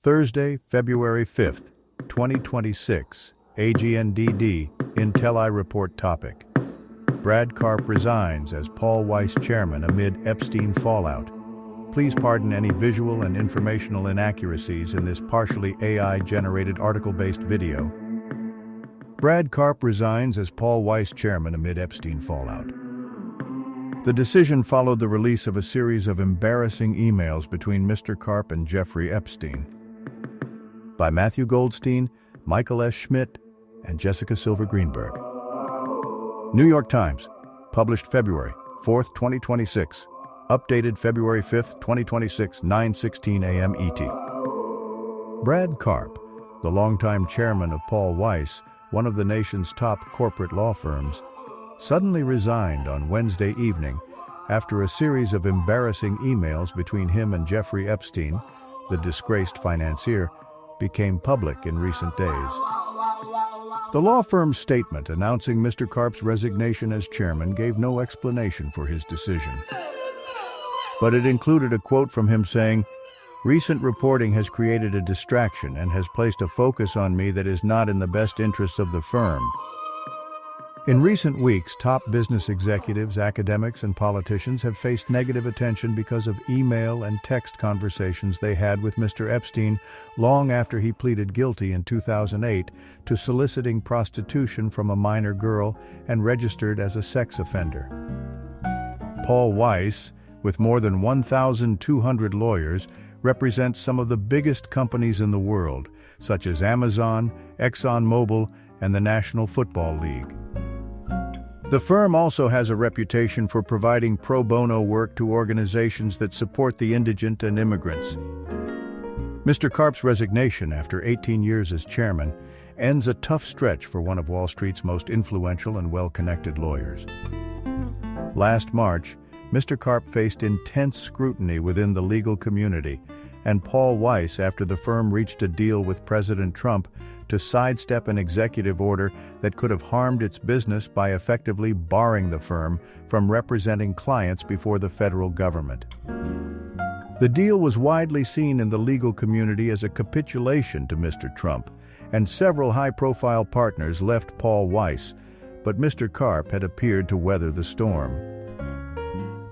Thursday, February 5th, 2026, AGNDD, Intelli Report topic. Brad Karp resigns as Paul Weiss chairman amid Epstein fallout. Please pardon any visual and informational inaccuracies in this partially AI-generated article-based video. Brad Karp resigns as Paul Weiss chairman amid Epstein fallout. The decision followed the release of a series of embarrassing emails between Mr. Karp and Jeffrey Epstein. By Matthew Goldstein, Michael S. Schmidt, and Jessica Silver Greenberg. New York Times, published February 4th, 2026. Updated February 5th, 2026, 9:16 a.m. ET. Brad Karp, the longtime chairman of Paul Weiss, one of the nation's top corporate law firms, suddenly resigned on Wednesday evening after a series of embarrassing emails between him and Jeffrey Epstein, the disgraced financier, became public in recent days. The law firm's statement announcing Mr. Karp's resignation as chairman gave no explanation for his decision. But it included a quote from him saying, "Recent reporting has created a distraction and has placed a focus on me that is not in the best interests of the firm." In recent weeks, top business executives, academics, and politicians have faced negative attention because of email and text conversations they had with Mr. Epstein long after he pleaded guilty in 2008 to soliciting prostitution from a minor girl and registered as a sex offender. Paul Weiss, with more than 1,200 lawyers, represents some of the biggest companies in the world, such as Amazon, ExxonMobil, and the National Football League. The firm also has a reputation for providing pro bono work to organizations that support the indigent and immigrants. Mr. Karp's resignation after 18 years as chairman ends a tough stretch for one of Wall Street's most influential and well-connected lawyers. Last March, Mr. Karp faced intense scrutiny within the legal community, and Paul Weiss after the firm reached a deal with President Trump to sidestep an executive order that could have harmed its business by effectively barring the firm from representing clients before the federal government. The deal was widely seen in the legal community as a capitulation to Mr. Trump, and several high-profile partners left Paul Weiss, but Mr. Karp had appeared to weather the storm.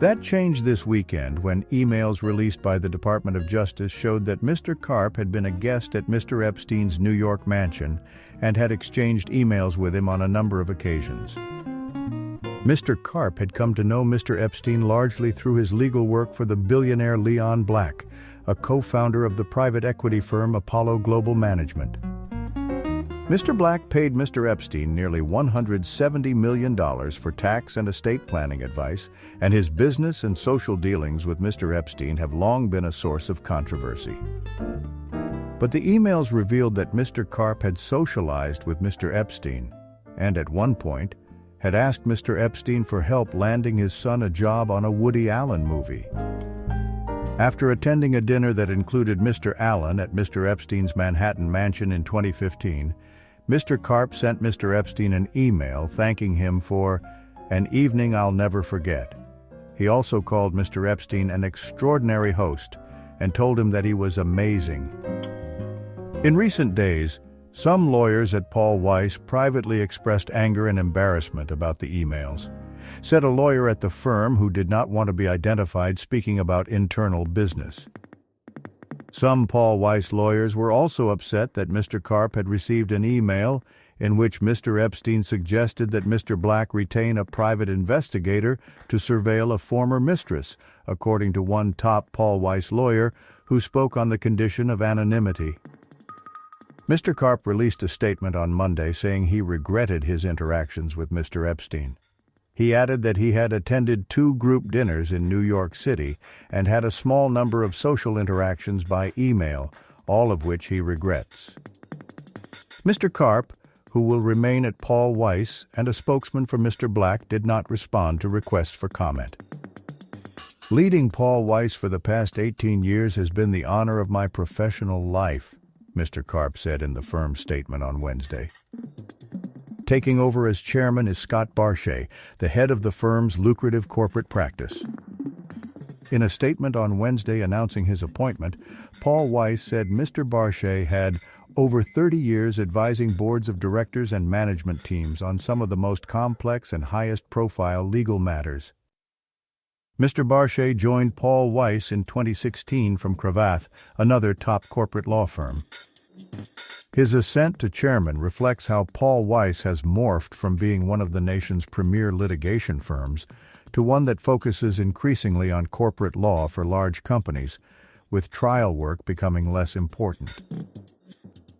That changed this weekend when emails released by the Department of Justice showed that Mr. Karp had been a guest at Mr. Epstein's New York mansion and had exchanged emails with him on a number of occasions. Mr. Karp had come to know Mr. Epstein largely through his legal work for the billionaire Leon Black, a co-founder of the private equity firm Apollo Global Management. Mr. Black paid Mr. Epstein nearly $170 million for tax and estate planning advice, and his business and social dealings with Mr. Epstein have long been a source of controversy. But the emails revealed that Mr. Karp had socialized with Mr. Epstein, and at one point, had asked Mr. Epstein for help landing his son a job on a Woody Allen movie. After attending a dinner that included Mr. Allen at Mr. Epstein's Manhattan mansion in 2015, Mr. Karp sent Mr. Epstein an email thanking him for an evening I'll never forget. He also called Mr. Epstein an extraordinary host and told him that he was amazing. In recent days, some lawyers at Paul Weiss privately expressed anger and embarrassment about the emails, said a lawyer at the firm who did not want to be identified speaking about internal business. Some Paul Weiss lawyers were also upset that Mr. Karp had received an email in which Mr. Epstein suggested that Mr. Black retain a private investigator to surveil a former mistress, according to one top Paul Weiss lawyer who spoke on the condition of anonymity. Mr. Karp released a statement on Monday saying he regretted his interactions with Mr. Epstein. He added that he had attended 2 group dinners in New York City and had a small number of social interactions by email, all of which he regrets. Mr. Karp, who will remain at Paul Weiss, and a spokesman for Mr. Black did not respond to requests for comment. Leading Paul Weiss for the past 18 years has been the honor of my professional life, Mr. Karp said in the firm's statement on Wednesday. Taking over as chairman is Scott Barchet, the head of the firm's lucrative corporate practice. In a statement on Wednesday announcing his appointment, Paul Weiss said Mr. Barchet had over 30 years advising boards of directors and management teams on some of the most complex and highest-profile legal matters. Mr. Barchet joined Paul Weiss in 2016 from Cravath, another top corporate law firm. His ascent to chairman reflects how Paul Weiss has morphed from being one of the nation's premier litigation firms to one that focuses increasingly on corporate law for large companies, with trial work becoming less important.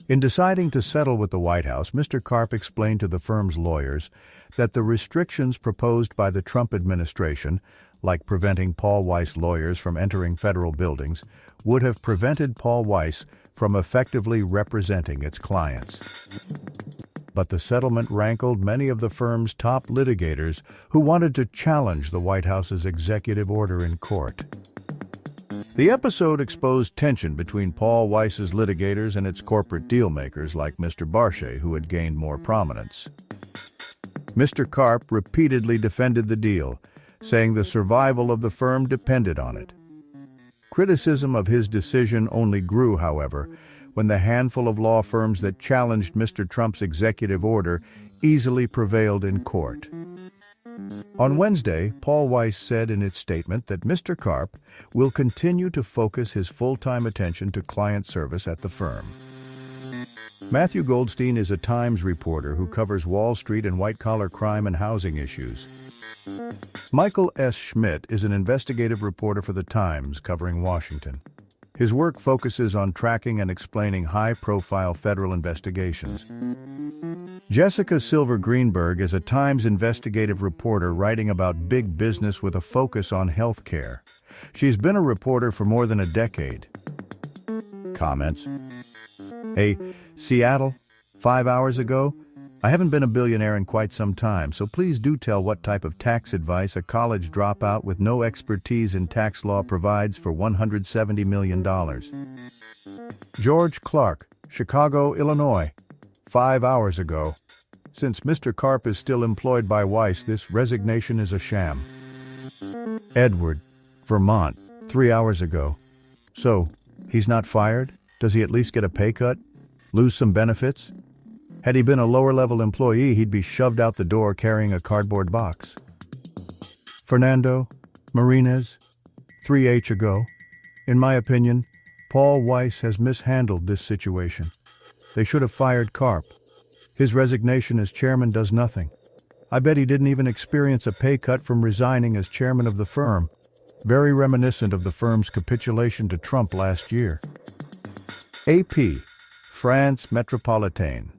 In deciding to settle with the White House, Mr. Karp explained to the firm's lawyers that the restrictions proposed by the Trump administration, like preventing Paul Weiss lawyers from entering federal buildings, would have prevented Paul Weiss from effectively representing its clients. But the settlement rankled many of the firm's top litigators who wanted to challenge the White House's executive order in court. The episode exposed tension between Paul Weiss's litigators and its corporate dealmakers like Mr. Barchet, who had gained more prominence. Mr. Karp repeatedly defended the deal, saying the survival of the firm depended on it. Criticism of his decision only grew, however, when the handful of law firms that challenged Mr. Trump's executive order easily prevailed in court. On Wednesday, Paul Weiss said in its statement that Mr. Karp will continue to focus his full-time attention to client service at the firm. Matthew Goldstein is a Times reporter who covers Wall Street and white-collar crime and housing issues. Michael S. Schmidt is an investigative reporter for the Times covering Washington. His work focuses on tracking and explaining high-profile federal investigations. Jessica Silver Greenberg is a Times investigative reporter writing about big business with a focus on health care. She's been a reporter for more than a decade. Comments? Hey, Seattle, 5 hours ago? I haven't been a billionaire in quite some time, so please do tell what type of tax advice a college dropout with no expertise in tax law provides for $170 million. George Clark, Chicago, Illinois, 5 hours ago. Since Mr. Karp is still employed by Weiss, this resignation is a sham. Edward, Vermont, 3 hours ago. So, he's not fired? Does he at least get a pay cut? Lose some benefits? Had he been a lower-level employee, he'd be shoved out the door carrying a cardboard box. Fernando, Marines, 3H ago. In my opinion, Paul Weiss has mishandled this situation. They should have fired Karp. His resignation as chairman does nothing. I bet he didn't even experience a pay cut from resigning as chairman of the firm. Very reminiscent of the firm's capitulation to Trump last year. AP, France Metropolitaine,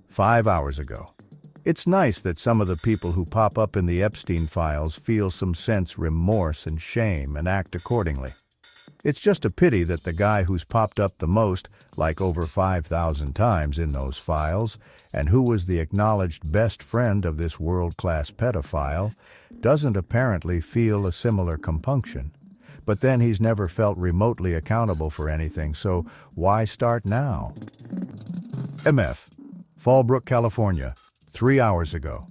5 hours ago. It's nice that some of the people who pop up in the Epstein files feel some sense remorse and shame and act accordingly. It's just a pity that the guy who's popped up the most, like over 5,000 times in those files, and who was the acknowledged best friend of this world-class pedophile, doesn't apparently feel a similar compunction. But then he's never felt remotely accountable for anything, so why start now? MF, Fallbrook, California, 3 hours ago.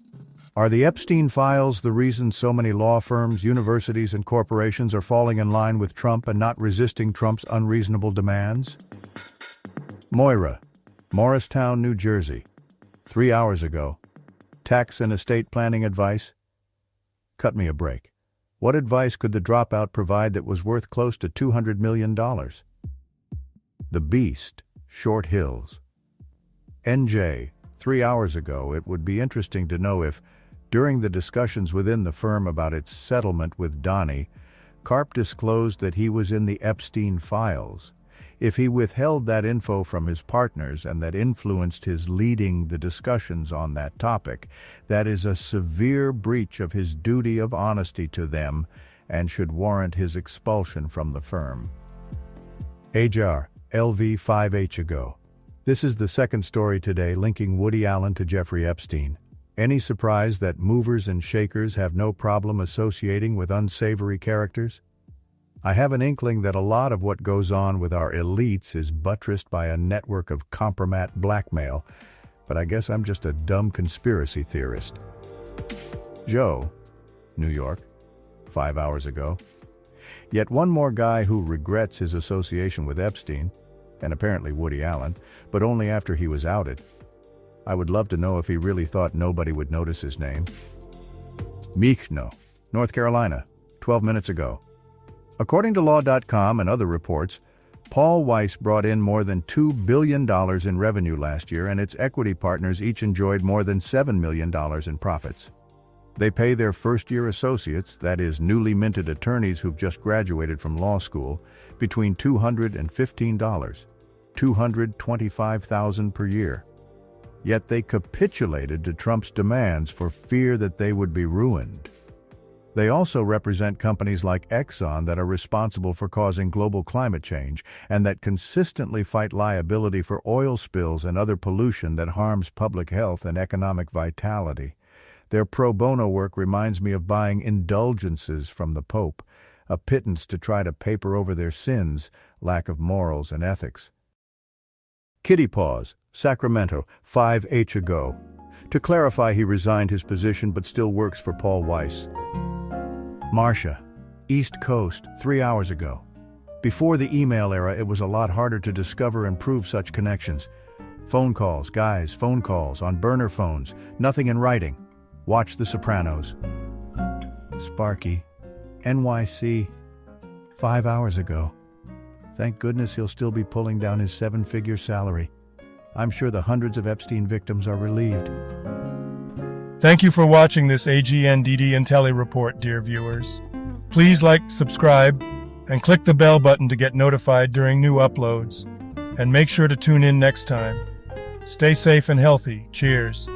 Are the Epstein files the reason so many law firms, universities, and corporations are falling in line with Trump and not resisting Trump's unreasonable demands? Moira, Morristown, New Jersey, 3 hours ago. Tax and estate planning advice? Cut me a break. What advice could the dropout provide that was worth close to $200 million? The Beast, Short Hills. NJ, 3 hours ago. It would be interesting to know if, during the discussions within the firm about its settlement with Donnie, Karp disclosed that he was in the Epstein files. If he withheld that info from his partners and that influenced his leading the discussions on that topic, that is a severe breach of his duty of honesty to them and should warrant his expulsion from the firm. Ajar, LV, 5H ago. This is the second story today linking Woody Allen to Jeffrey Epstein. Any surprise that movers and shakers have no problem associating with unsavory characters? I have an inkling that a lot of what goes on with our elites is buttressed by a network of compromat blackmail, but I guess I'm just a dumb conspiracy theorist. Joe, New York, 5 hours ago. Yet one more guy who regrets his association with Epstein, and apparently Woody Allen, but only after he was outed. I would love to know if he really thought nobody would notice his name. Michno, North Carolina, 12 minutes ago. According to Law.com and other reports, Paul Weiss brought in more than $2 billion in revenue last year, and its equity partners each enjoyed more than $7 million in profits. They pay their first-year associates, that is, newly minted attorneys who've just graduated from law school, between $215, $225,000 per year. Yet they capitulated to Trump's demands for fear that they would be ruined. They also represent companies like Exxon that are responsible for causing global climate change and that consistently fight liability for oil spills and other pollution that harms public health and economic vitality. Their pro bono work reminds me of buying indulgences from the Pope, a pittance to try to paper over their sins, lack of morals and ethics. Kitty Paws, Sacramento, 5H ago. To clarify, he resigned his position but still works for Paul Weiss. Marcia, East Coast, 3 hours ago. Before the email era, it was a lot harder to discover and prove such connections. Phone calls, guys, phone calls, on burner phones, nothing in writing. Watch The Sopranos. Sparky, NYC, 5 hours ago. Thank goodness he'll still be pulling down his 7-figure salary. I'm sure the hundreds of Epstein victims are relieved. Thank you for watching this AGNDD Intelli Report, dear viewers. Please like, subscribe, and click the bell button to get notified during new uploads. And make sure to tune in next time. Stay safe and healthy. Cheers.